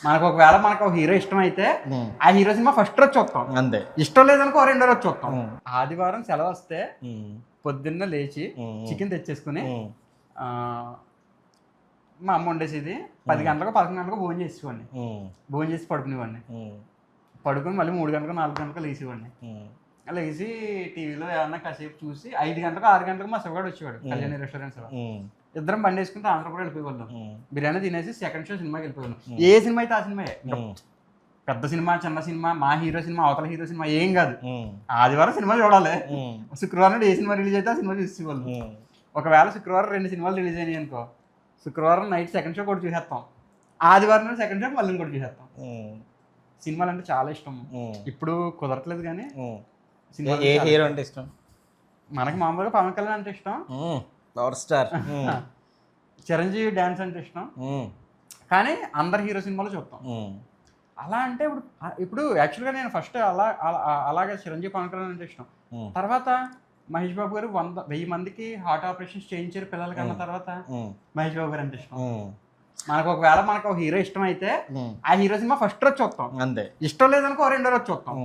మనకు ఒక హీరో ఇష్టం అయితే ఆ హీరో సినిమా ఫస్ట్ రోజు చూస్తాం. అంతే. ఇష్టం లేదనుకో రెండో రోజు చూస్తాం. ఆదివారం సెలవు వస్తే పొద్దున్న లేచి చికెన్ తెచ్చేసుకుని మా అమ్మ వండేసేది 10 గంటలకు 11 గంటలకు భోజనం చేసేవాడిని. భోజనం చేసి పడుకునేవాడిని. పడుకుని మళ్ళీ 3 గంటలకు 4 గంటలకు లేచేవాడిని. లేచి టీవీలో ఏమన్నా కాసేపు చూసి 5 గంటలకు 6 గంటలకు మా శివగాడు వచ్చేవాడు కళ్యాణి రెస్టారెంట్స్లో. ఇద్దరం బండి వేసుకుంటే ఆంధ్రప్రదేశ్ వెళ్ళిపోయేవాళ్ళం. బిర్యానీ తినేసి సెకండ్ షో సినిమాకి వెళ్ళిపోయాను. ఏ సినిమా అయితే ఆ సినిమా, పెద్ద సినిమా చిన్న సినిమా, మా హీరో సినిమా అవతల హీరో సినిమా ఏం కాదు. ఆదివారం సినిమా చూడాలి. శుక్రవారం ఏ సినిమా రిలీజ్ అయితే ఆ సినిమా చూసేవాళ్ళు. ఒకవేళ శుక్రవారం 2 సినిమాలు రిలీజ్ అయినాయి అనుకో, శుక్రవారం నైట్ సెకండ్ షో కూడా చూసేస్తాం. ఆదివారం సెకండ్ షో మళ్ళీ కూడా చూసేస్తాం. సినిమాలు అంటే చాలా ఇష్టం. ఇప్పుడు కుదరట్లేదు కానీ ఏ హీరో అంటే ఇష్టం మనకి? మామూలుగా పవన్ కళ్యాణ్ అంటే ఇష్టం, పవర్ స్టార్. చిరంజీవి డ్యాన్స్ అంటే ఇష్టం. కానీ అందరు హీరో సినిమాలు చూస్తాం. అలా అంటే ఇప్పుడు యాక్చువల్గా నేను ఫస్ట్ అలాగే చిరంజీవి పవన్ కళ్యాణ్ అంటే ఇష్టం. తర్వాత మహేష్ బాబు గారు 1000 మందికి హార్ట్ ఆపరేషన్స్ చేయించారు పిల్లలకి అన్న తర్వాత మహేష్ బాబు గారు అంటే ఇష్టం. మనకు ఒక హీరో ఇష్టం అయితే ఆ హీరో సినిమా ఫస్ట్ రోజు చూస్తాం. అంతే. ఇష్టం లేదనుకో రెండో రోజు చూస్తాం.